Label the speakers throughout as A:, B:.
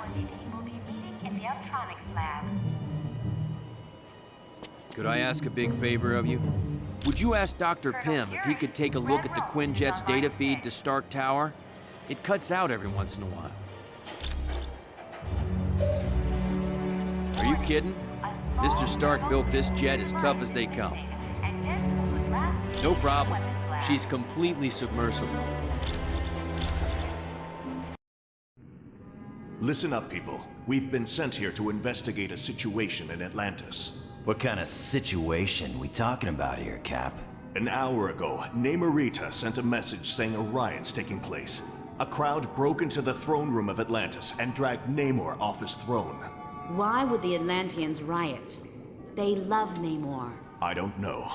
A: technology team will be meeting in the electronics lab.
B: Could I ask a big favor of you? Would you ask Dr. Pym if he could take a look at the Quinjet's data feed to Stark Tower? It cuts out every once in a while. Are you kidding? Mr. Stark built this jet as tough as they come. No problem. She's completely submersible.
C: Listen up, people. We've been sent here to investigate a situation in Atlantis.
D: What kind of situation we talking about here, Cap?
C: An hour ago, Namorita sent a message saying a riot's taking place. A crowd broke into the throne room of Atlantis and dragged Namor off his throne.
E: Why would the Atlanteans riot? They love Namor.
C: I don't know.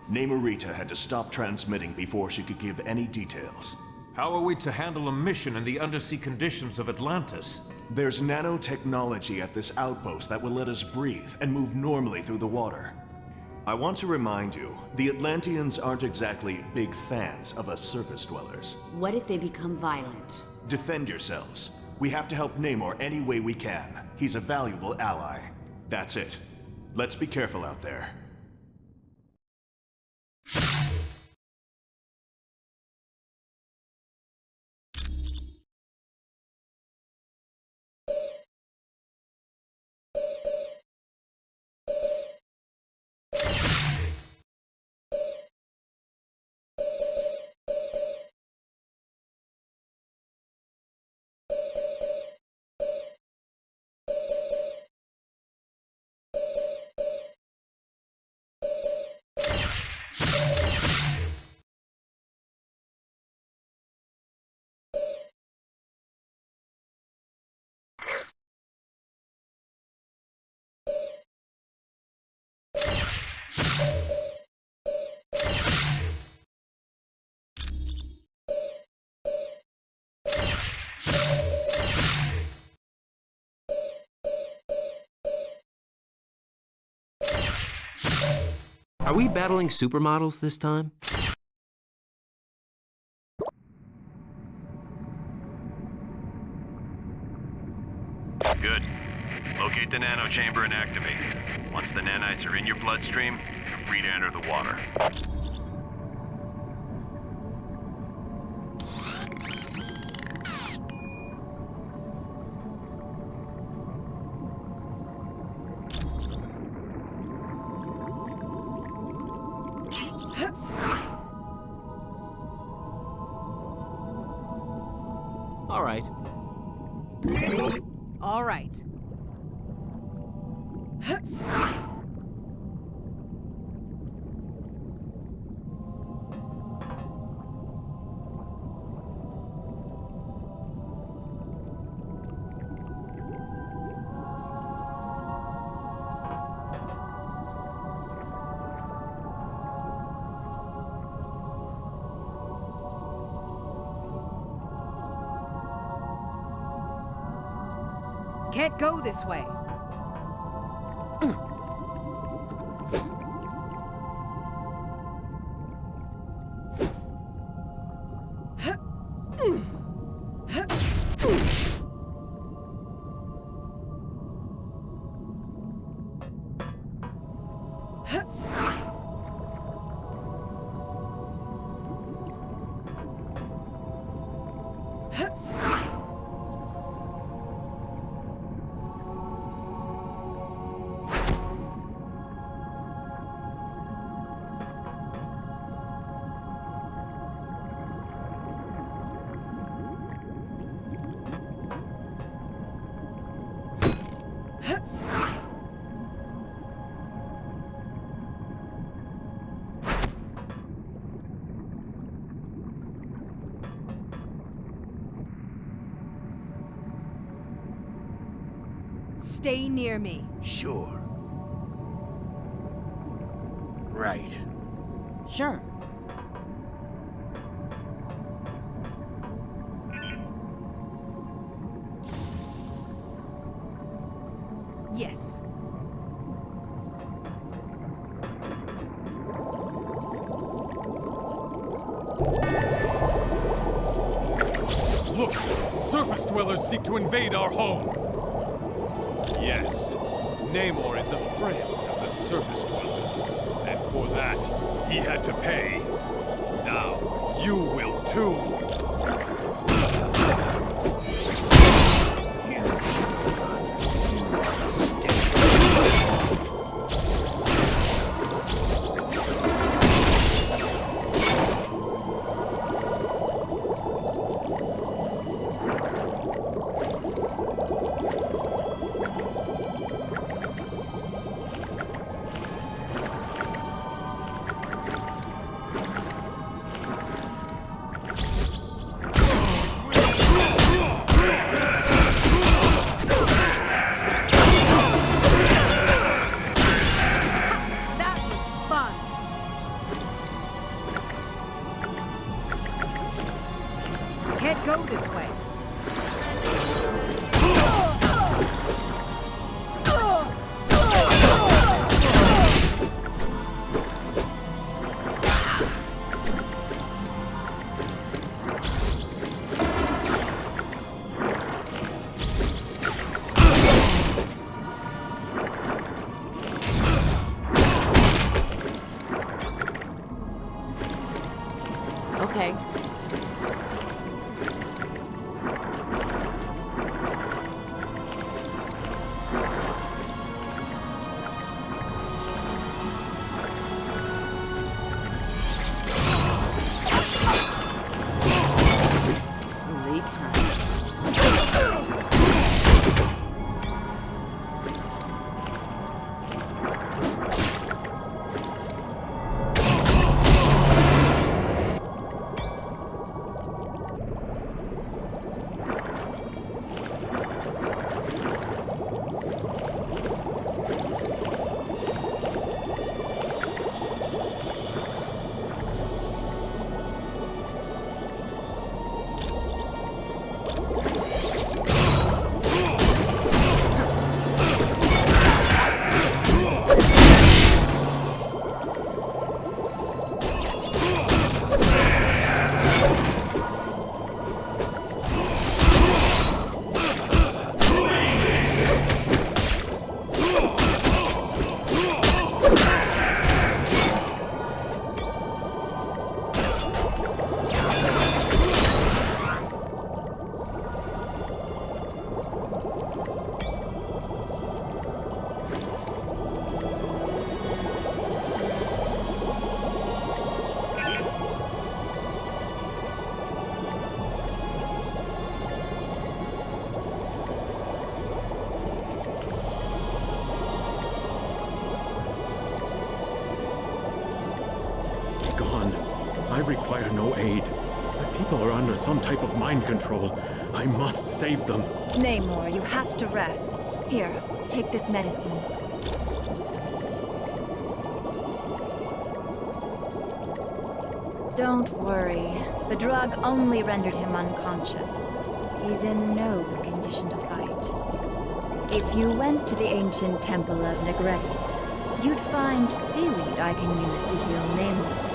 C: Namorita had to stop transmitting before she could give any details.
F: How are we to handle a mission in the undersea conditions of Atlantis?
C: There's nanotechnology at this outpost that will let us breathe and move normally through the water. I want to remind you, the Atlanteans aren't exactly big fans of us surface dwellers.
E: What if they become violent?
C: Defend yourselves. We have to help Namor any way we can. He's a valuable ally. That's it. Let's be careful out there.
B: Are we battling supermodels this time?
G: Good. Locate the nanochamber and activate it. Once the nanites are in your bloodstream, you're free to enter the water.
B: All right.
H: All right. Can't go this way. Stay near me.
D: Sure. Right.
E: Sure.
H: Yes.
F: Look! Surface dwellers seek to invade our home!
I: Namor is a friend of the surface dwellers, and for that, he had to pay. Now, you will too!
H: That was fun. Can't go this way.
E: Okay. Sleep times.
J: Gone. I require no aid. My people are under some type of mind control. I must save them.
K: Namor, you have to rest. Here, take this medicine. Don't worry. The drug only rendered him unconscious. He's in no condition to fight. If you went to the ancient temple of Negretti, you'd find seaweed I can use to heal Namor.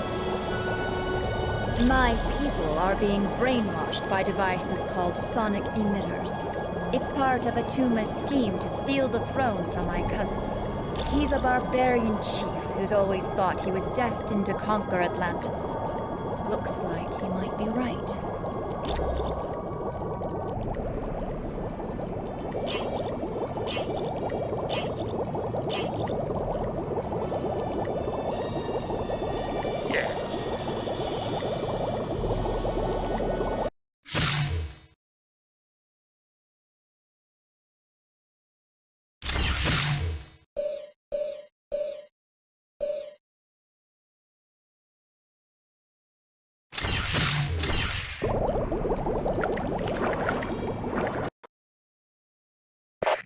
K: My people are being brainwashed by devices called sonic emitters. It's part of Atuma's scheme to steal the throne from my cousin. He's a barbarian chief who's always thought he was destined to conquer Atlantis. Looks like he might be right.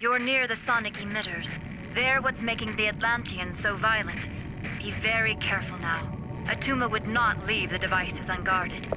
K: You're near the sonic emitters. They're what's making the Atlanteans so violent. Be very careful now. Atuma would not leave the devices unguarded.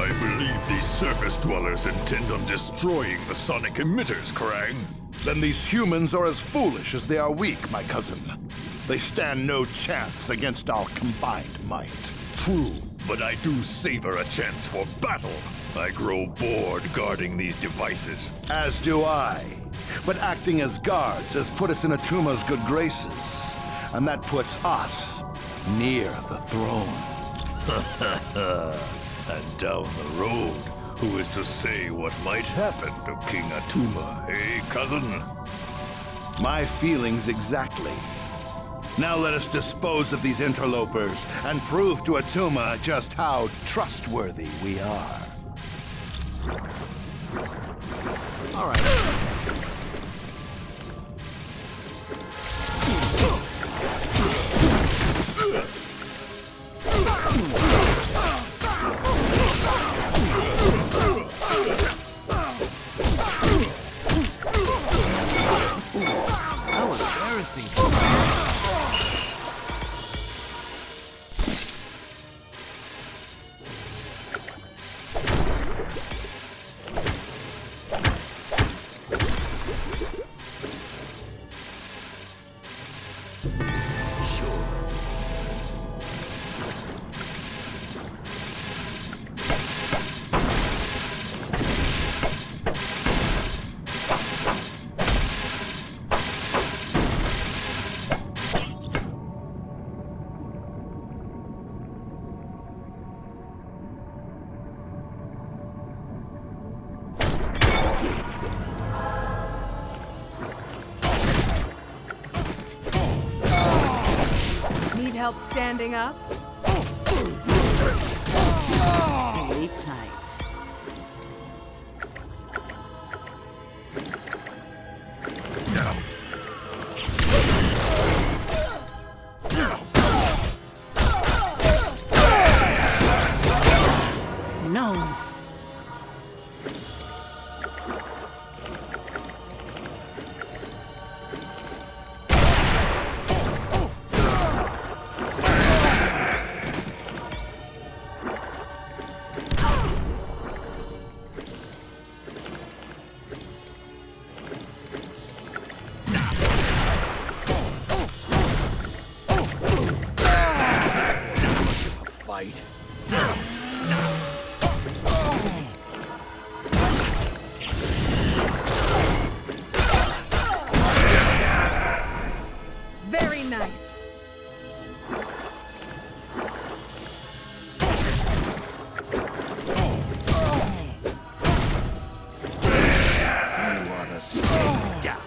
L: I believe these
I: surface dwellers intend on destroying the sonic emitters, Krang.
L: Then these humans are as foolish as they are weak, my cousin. They stand no chance against our combined might.
I: True, but I do savor a chance for battle. I grow bored guarding these devices.
L: As do I. But acting as guards has put us in Atuma's good graces. And that puts us near the throne.
I: And down the road, who is to say what might happen to King Atuma, eh, cousin?
L: My feelings exactly. Now let us dispose of these interlopers and prove to Atuma just how trustworthy we are.
B: All right. How embarrassing.
H: Need help standing up?
E: Stay tight. No.
H: Very nice.
I: You ought to stay down.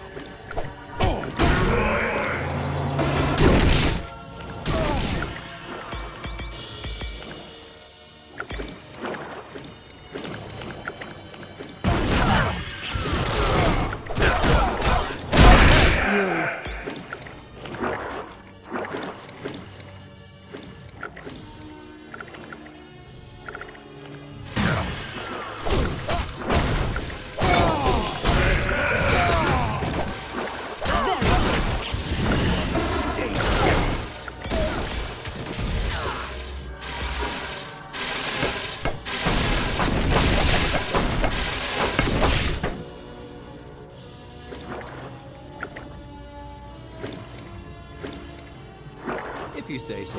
B: If you say so.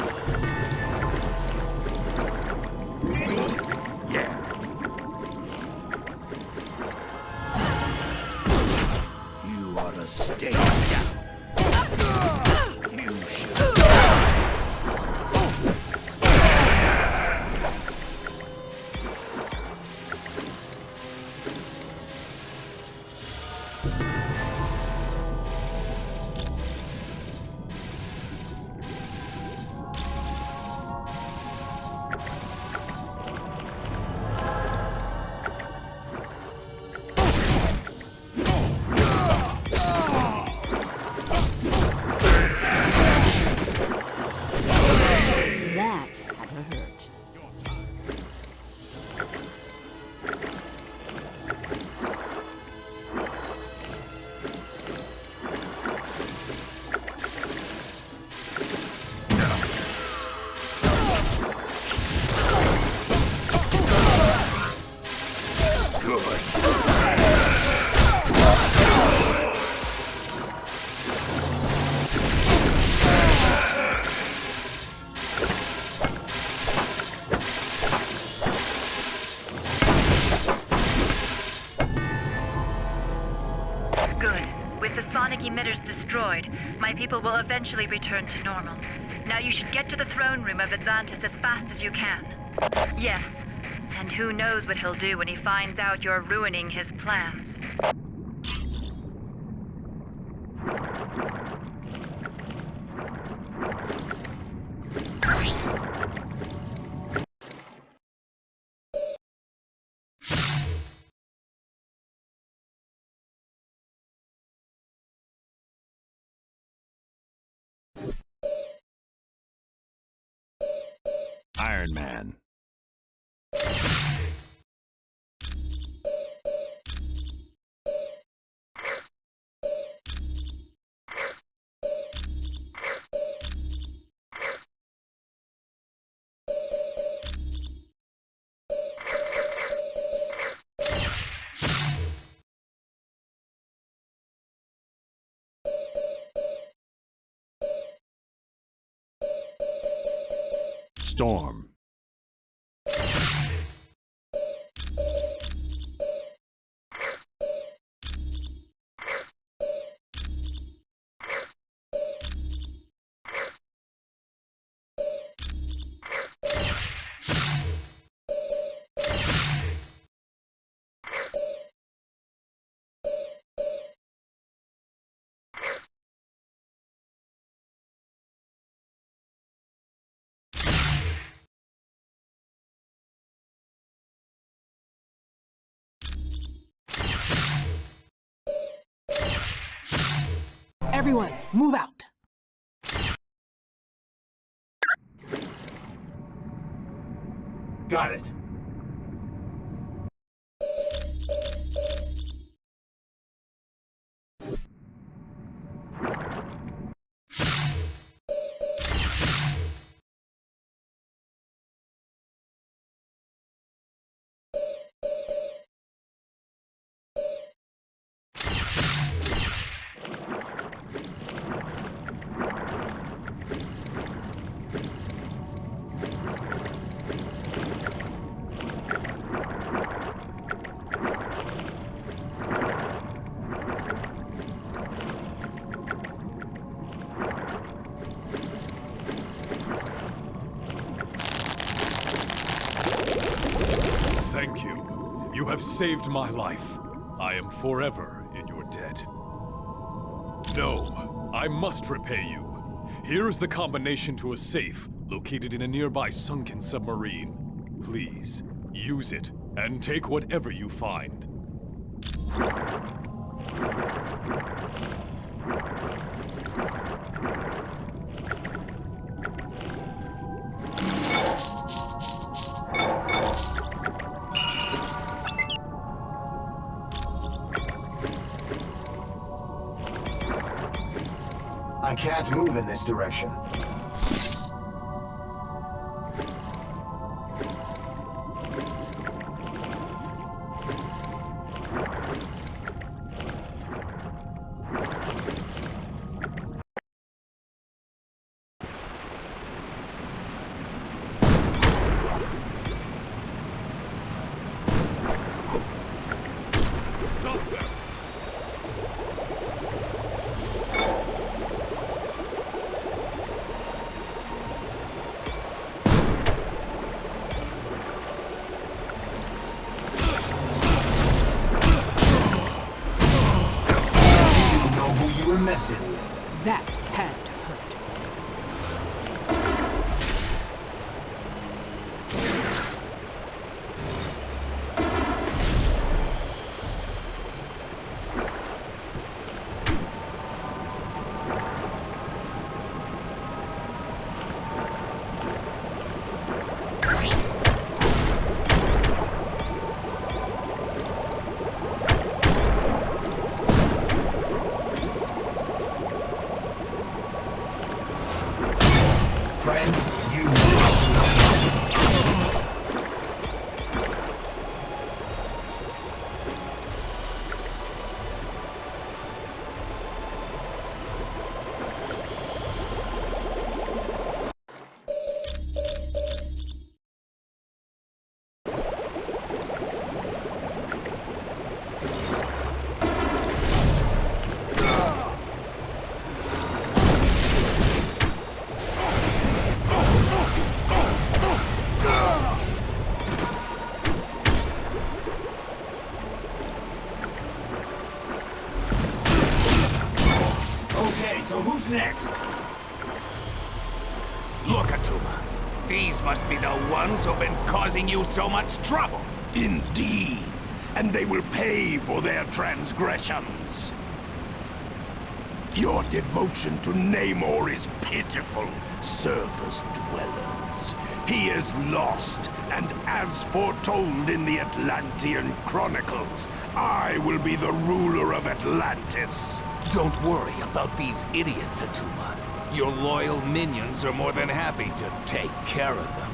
I: Yeah. You ought to stay down. You should.
M: Good. With the sonic emitters destroyed, my people will eventually return to normal. Now you should get to the throne room of Atlantis as fast as you can. Yes, and who knows what he'll do when he finds out you're ruining his plans.
L: Iron Man. Storm.
N: Everyone, move out.
L: Got it.
I: Thank you. You have saved my life. I am forever in your debt. No, I must repay you. Here is the combination to a safe located in a nearby sunken submarine. Please, use it and take whatever you find.
O: I can't move in this direction.
I: Stop them!
O: Messing with.
N: That had to hurt.
O: So who's next?
P: Look, Atuma. These must be the ones who've been causing you so much trouble.
Q: Indeed. And they will pay for their transgressions. Your devotion to Namor is pitiful, surface dwellers. He is lost, and as foretold in the Atlantean Chronicles, I will be the ruler of Atlantis.
P: Don't worry about these idiots, Atuma. Your loyal minions are more than happy to take care of them.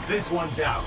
O: This one's out.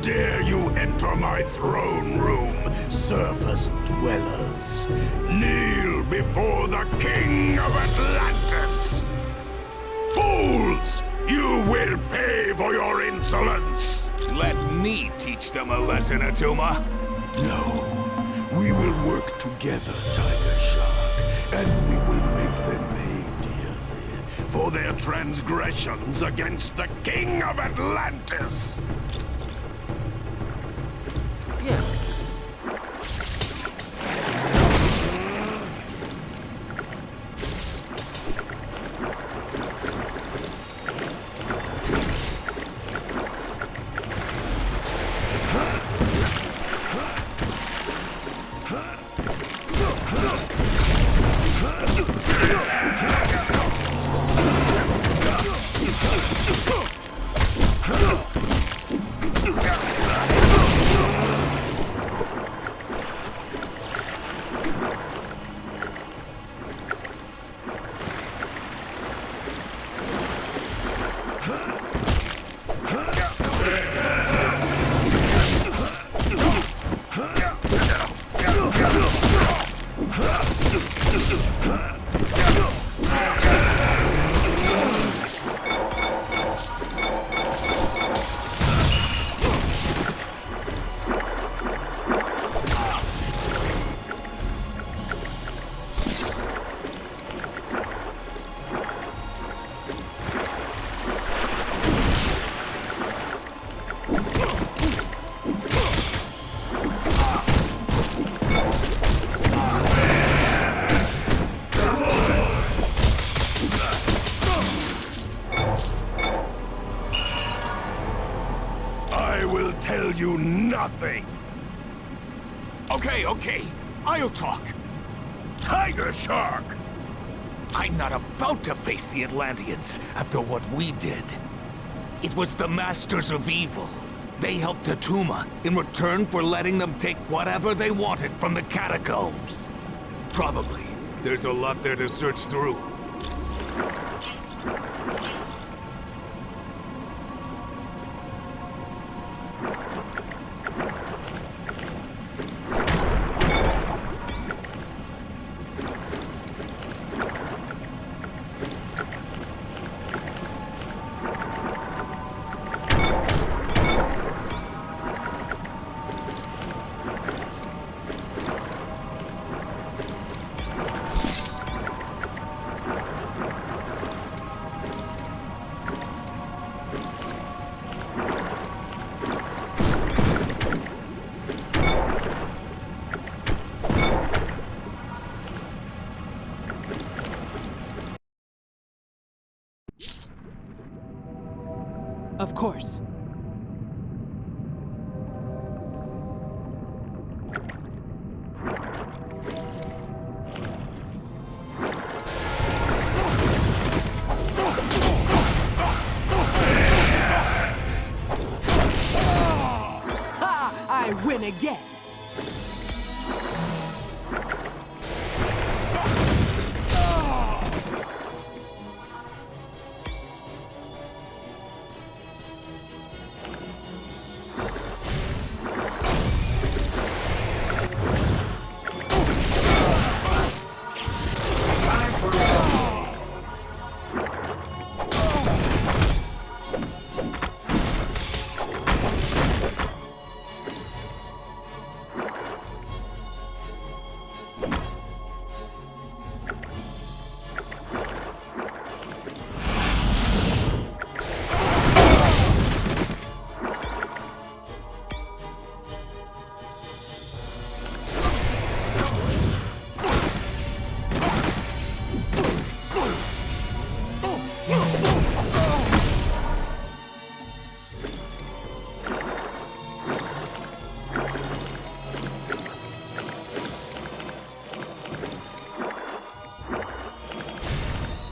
Q: Dare you enter my throne room, surface dwellers? Kneel before the King of Atlantis! Fools! You will pay for your insolence!
P: Let me teach them a lesson, Atuma.
Q: No. We will work together, Tiger Shark, and we will make them pay dearly for their transgressions against the King of Atlantis! you nothing!
P: Okay, I'll talk.
Q: Tiger Shark!
P: I'm not about to face the Atlanteans after what we did. It was the Masters of Evil. They helped Atuma in return for letting them take whatever they wanted from the catacombs. Probably. There's a lot there to search through.
N: Of course. Ha! I win again!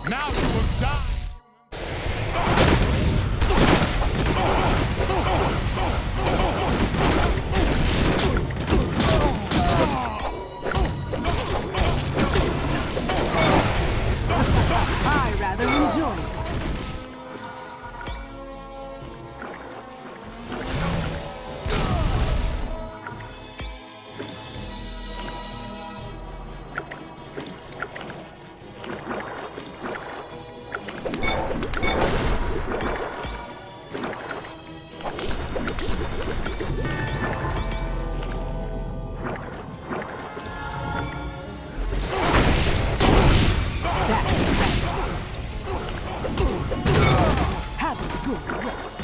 P: Now you will die!
N: I rather enjoy that. Have a good rest.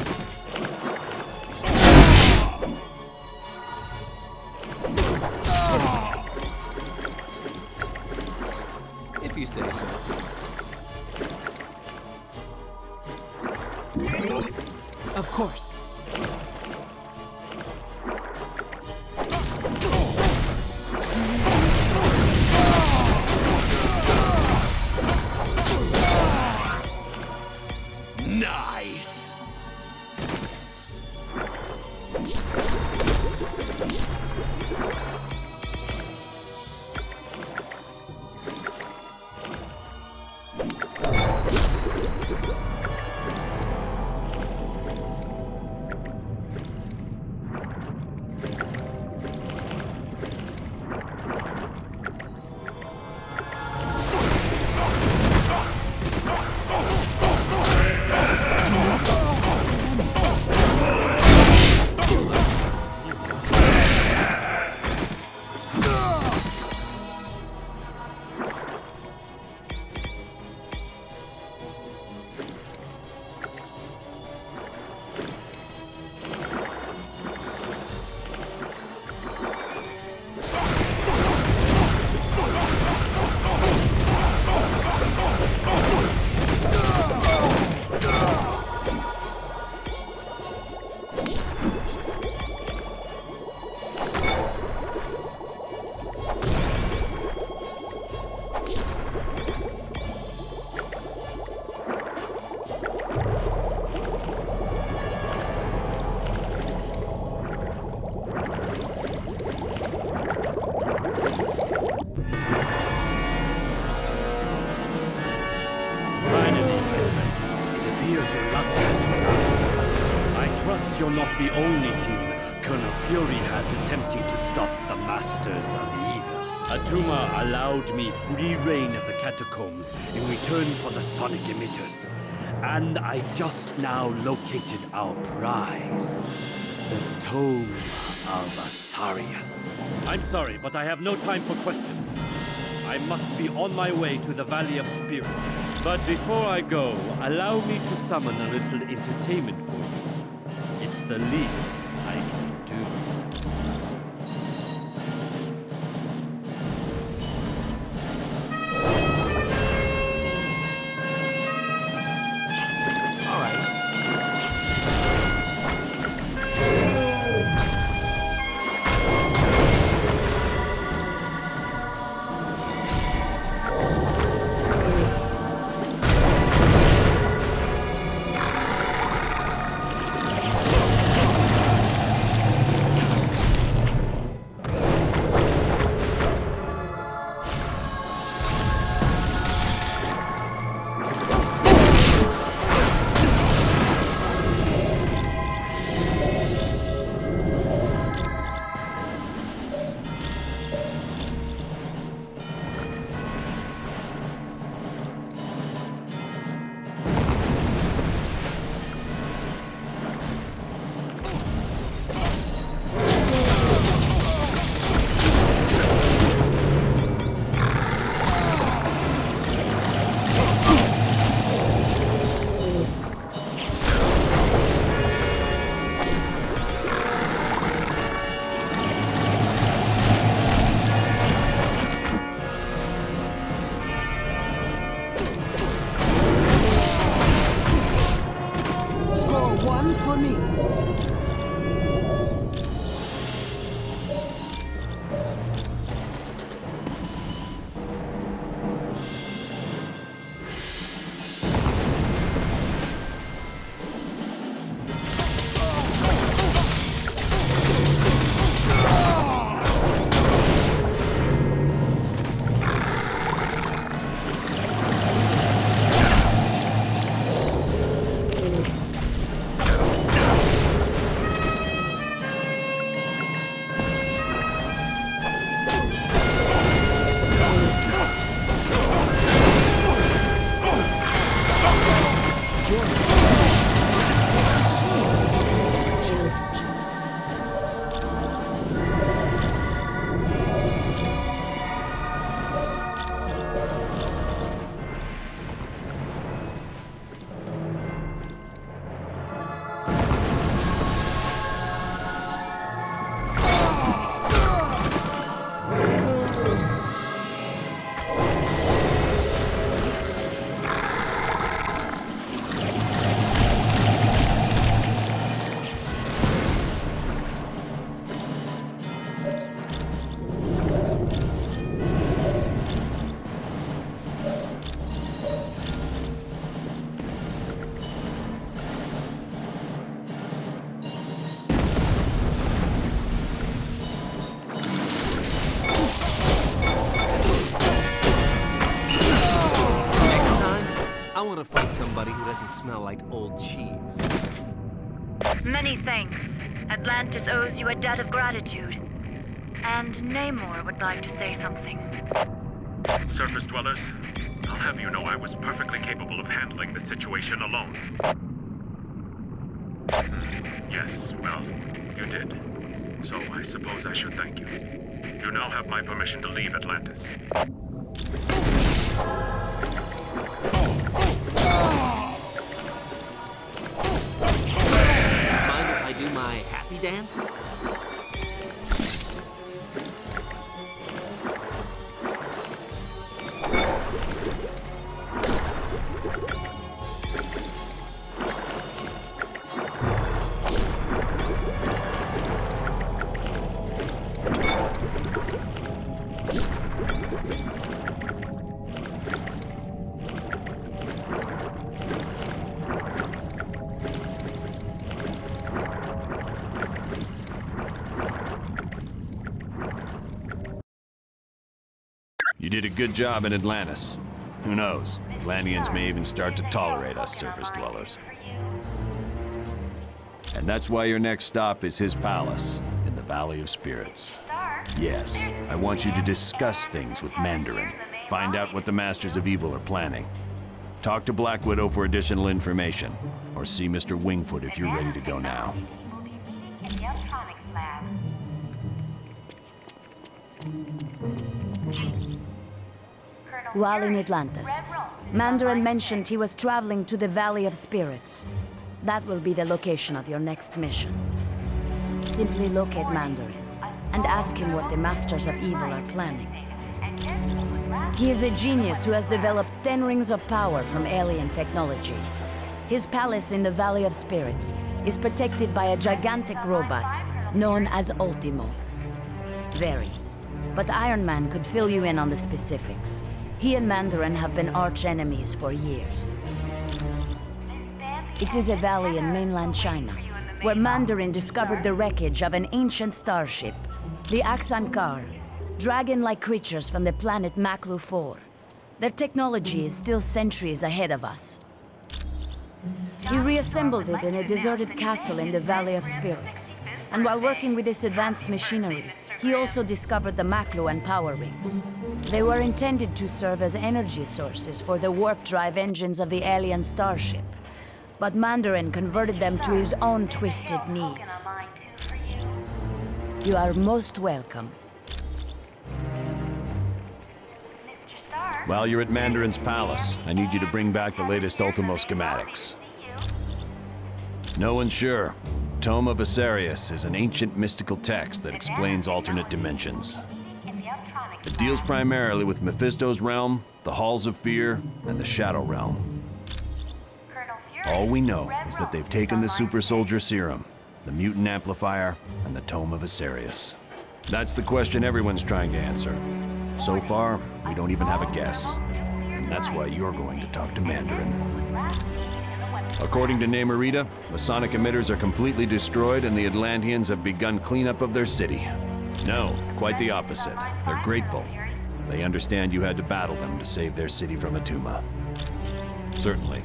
B: If you say so.
N: Of course.
Q: Nice!
J: luck has run out. I trust you're not the only team Colonel Fury has attempting to stop the Masters of Evil. Atuma allowed me free reign of the catacombs in return for the sonic emitters. And I just now located our prize, the Tome of Asarius. I'm sorry, but I have no time for questions. I must be on my way to the Valley of Spirits. But before I go, allow me to summon a little entertainment for you. It's the least I can do.
N: For me.
R: I want to fight somebody who doesn't smell like old cheese.
M: Many thanks. Atlantis owes you a debt of gratitude. And Namor would like to say something.
S: Surface dwellers, I'll have you know I was perfectly capable of handling the situation alone. Yes, well, you did. So I suppose I should thank you. You now have my permission to leave Atlantis.
R: Mind if I do my happy dance?
G: You did a good job in Atlantis. Who knows? Atlanteans may even start to tolerate us surface dwellers. And that's why your next stop is his palace in the Valley of Spirits. Yes, I want you to discuss things with Mandarin. Find out what the Masters of Evil are planning. Talk to Black Widow for additional information, or see Mr. Wingfoot if you're ready to go now.
A: In the electronics lab.
E: While in Atlantis, Mandarin mentioned he was traveling to the Valley of Spirits. That will be the location of your next mission. Simply locate Mandarin and ask him what the Masters of Evil are planning. He is a genius who has developed 10 rings of power from alien technology. His palace in the Valley of Spirits is protected by a gigantic robot known as Ultimo. Very. But Iron Man could fill you in on the specifics. He and Mandarin have been arch enemies for years. It is a valley in mainland China, where Mandarin discovered the wreckage of an ancient starship, the Axankar, dragon-like creatures from the planet Maklu 4. Their technology is still centuries ahead of us. He reassembled it in a deserted castle in the Valley of Spirits. And while working with this advanced machinery, he also discovered the Maklu and power rings. They were intended to serve as energy sources for the warp drive engines of the alien starship. But Mandarin converted them to his own twisted needs. You are most welcome.
G: While you're at Mandarin's palace, I need you to bring back the latest Ultimo schematics. No one's sure. Tome of Asarius is an ancient mystical text that explains alternate dimensions. It deals primarily with Mephisto's realm, the Halls of Fear, and the Shadow Realm. All we know is that they've taken the Super Soldier Serum, the Mutant Amplifier, and the Tome of Asarius. That's the question everyone's trying to answer. So far, we don't even have a guess. And that's why you're going to talk to Mandarin. According to Namorita, the sonic emitters are completely destroyed and the Atlanteans have begun cleanup of their city. No, quite the opposite. They're grateful. They understand you had to battle them to save their city from Atuma. Certainly.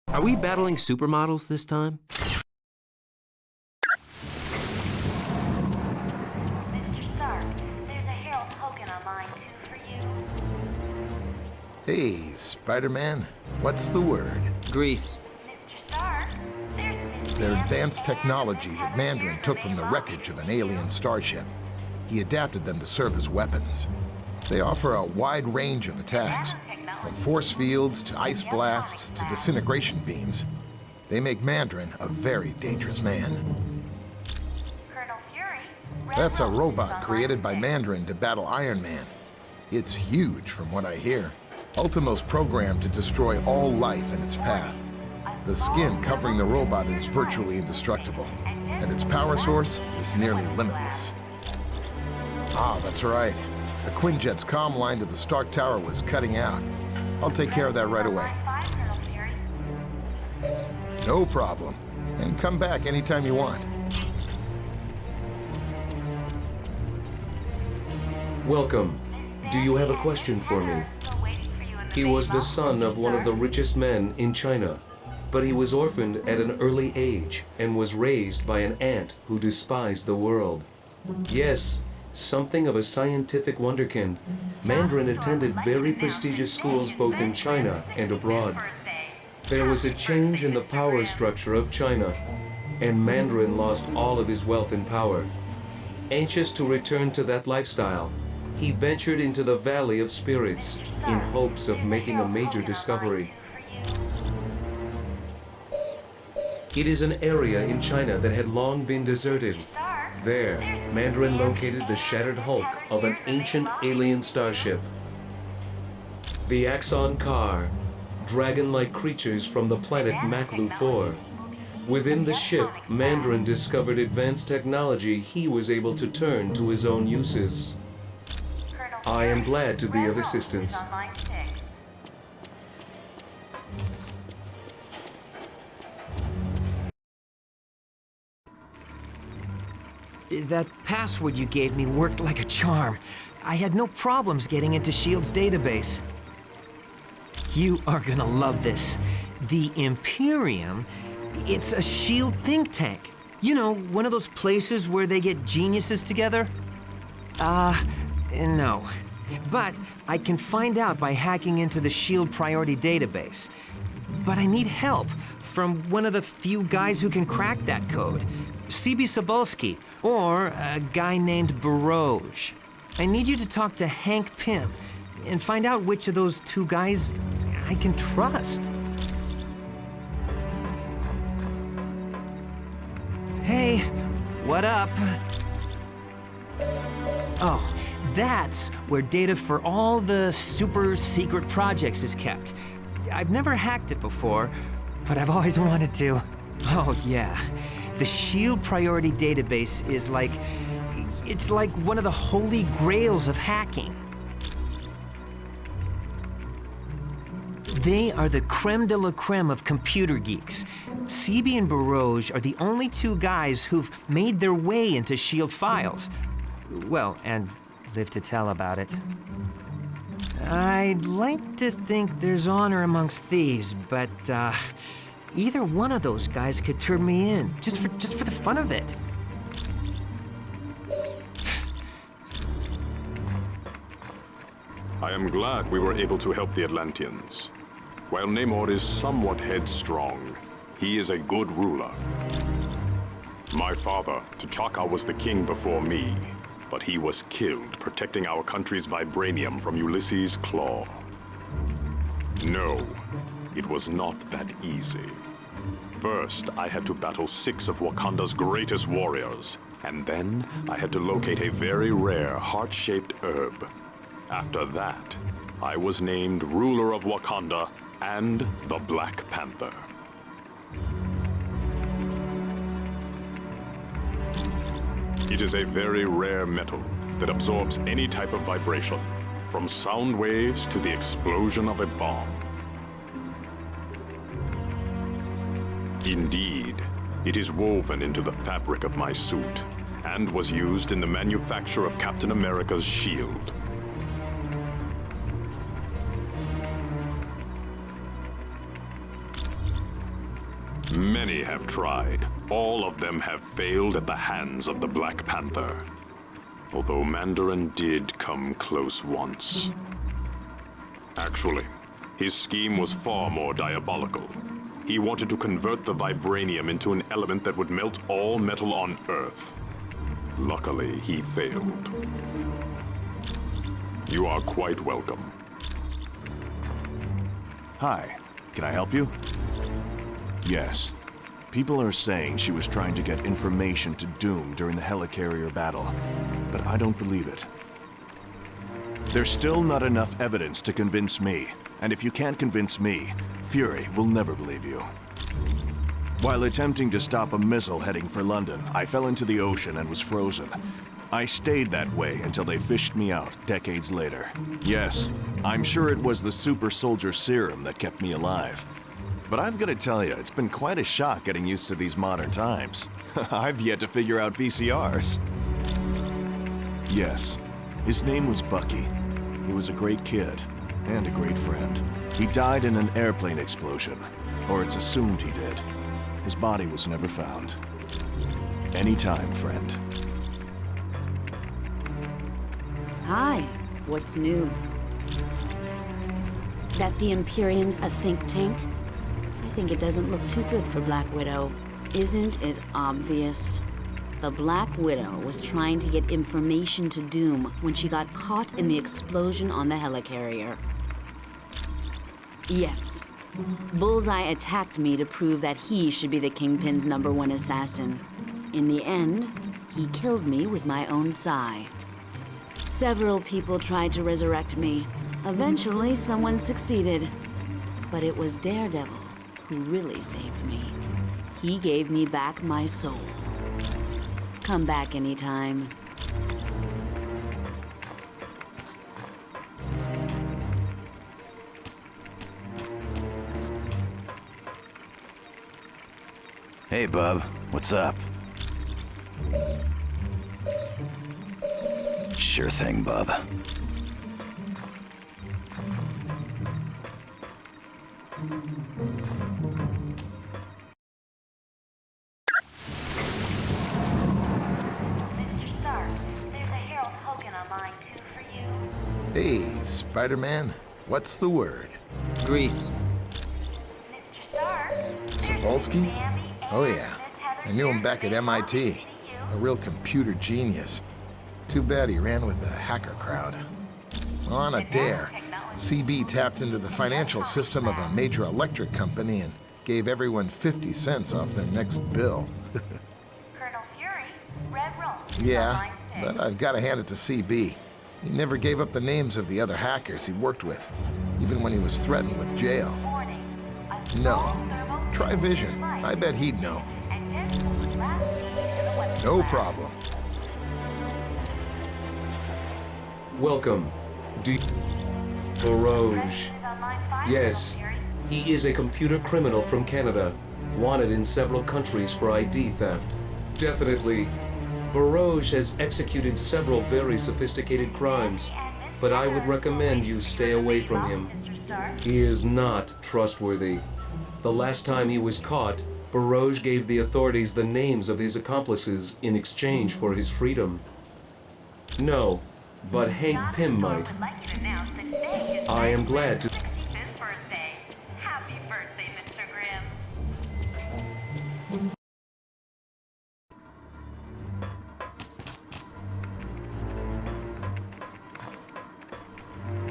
R: Are we battling supermodels this time?
A: Mr. Stark, there's a Harold Hogan on line 2 for you.
L: Hey, Spider-Man, what's the word?
R: Grease.
A: Mr. Stark, there's
L: They're advanced technology that Mandarin took from the wreckage of an alien starship. He adapted them to serve as weapons. They offer a wide range of attacks, from force fields to ice blasts to disintegration beams. They make Mandarin a very dangerous man. That's a robot created by Mandarin to battle Iron Man. It's huge from what I hear. Ultimo's programmed to destroy all life in its path. The skin covering the robot is virtually indestructible, and its power source is nearly limitless. Ah, that's right. The Quinjet's comm line to the Stark Tower was cutting out. I'll take care of that right away. No problem. And come back anytime you want.
T: Welcome. Do you have a question for me? He was the son of one of the richest men in China, but he was orphaned at an early age and was raised by an aunt who despised the world. Yes, something of a scientific wonderkind, Mandarin attended very prestigious schools both in China and abroad. There was a change in the power structure of China, and Mandarin lost all of his wealth and power. Anxious to return to that lifestyle, he ventured into the Valley of Spirits in hopes of making a major discovery. It is an area in China that had long been deserted. There, Mandarin located the shattered hulk of an ancient alien starship. The Axankar, dragon-like creatures from the planet Maklu 4. Within the ship, Mandarin discovered advanced technology he was able to turn to his own uses. I am glad to be of assistance.
R: That password you gave me worked like a charm. I had no problems getting into S.H.I.E.L.D.'s database. You are gonna love this. The Imperium, it's a S.H.I.E.L.D. think tank. You know, one of those places where they get geniuses together? No. But I can find out by hacking into the S.H.I.E.L.D. priority database. But I need help from one of the few guys who can crack that code. C.B. Cebulski, or a guy named Baroj. I need you to talk to Hank Pym and find out which of those two guys I can trust. Hey, what up? Oh, that's where data for all the super secret projects is kept. I've never hacked it before, but I've always wanted to. Oh, yeah. The S.H.I.E.L.D. priority database is like... it's like one of the holy grails of hacking. They are the creme de la creme of computer geeks. CB and Baroj are the only two guys who've made their way into S.H.I.E.L.D. files. Well, and live to tell about it. I'd like to think there's honor amongst thieves, but either one of those guys could turn me in, just for the fun of it.
S: I am glad we were able to help the Atlanteans. While Namor is somewhat headstrong, he is a good ruler. My father, T'Chaka, was the king before me, but he was killed protecting our country's vibranium from Ulysses' claw. No, it was not that easy. First, I had to battle 6 of Wakanda's greatest warriors, and then I had to locate a very rare heart-shaped herb. After that, I was named ruler of Wakanda and the Black Panther. It is a very rare metal that absorbs any type of vibration, from sound waves to the explosion of a bomb. Indeed, it is woven into the fabric of my suit, and was used in the manufacture of Captain America's shield. Many have tried. All of them have failed at the hands of the Black Panther. Although Mandarin did come close once. Actually, his scheme was far more diabolical. He wanted to convert the vibranium into an element that would melt all metal on Earth. Luckily, he failed. You are quite welcome.
C: Hi, can I help you? Yes. People are saying she was trying to get information to Doom during the helicarrier battle, but I don't believe it. There's still not enough evidence to convince me, and if you can't convince me, Fury will never believe you. While attempting to stop a missile heading for London, I fell into the ocean and was frozen. I stayed that way until they fished me out decades later. Yes, I'm sure it was the super soldier serum that kept me alive. But I've got to tell you, it's been quite a shock getting used to these modern times. I've yet to figure out VCRs. Yes, his name was Bucky. He was a great kid, and a great friend. He died in an airplane explosion, or it's assumed he did. His body was never found. Anytime, friend.
E: Hi, what's new? That the Imperium's a think tank? I think it doesn't look too good for Black Widow. Isn't it obvious? The Black Widow was trying to get information to Doom when she got caught in the explosion on the helicarrier. Yes. Bullseye attacked me to prove that he should be the Kingpin's #1 assassin. In the end, he killed me with my own sai. Several people tried to resurrect me. Eventually, someone succeeded. But it was Daredevil who really saved me. He gave me back my soul. Come back anytime.
D: Hey, bub. What's up? Sure thing, bub.
A: Mr. Stark, there's a Harold Hogan on line 2 for you.
L: Hey, Spider-Man, what's the word?
R: Grease.
A: Mr. Stark,
L: Sapolsky? Oh yeah, I knew him back at MIT. A real computer genius. Too bad he ran with the hacker crowd. On a dare, CB tapped into the financial system of a major electric company and gave everyone 50 cents off their next bill.
A: Colonel Fury, Red Roll.
L: Yeah, but I've got to hand it to CB. He never gave up the names of the other hackers he worked with, even when he was threatened with jail. No. Try Vision. I bet he'd know. No problem.
T: Welcome. Barouge. Yes, he is a computer criminal from Canada, wanted in several countries for ID theft. Definitely. Barouge has executed several very sophisticated crimes, but I would recommend you stay away from him. He is not trustworthy. The last time he was caught, Barouge gave the authorities the names of his accomplices in exchange for his freedom. No, but Hank Pym might. I am glad to...
A: Happy birthday, Mr. Grimm.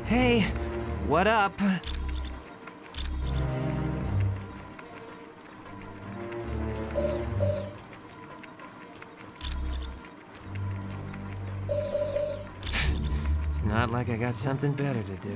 R: Hey, what up? It's not like I got something better to do.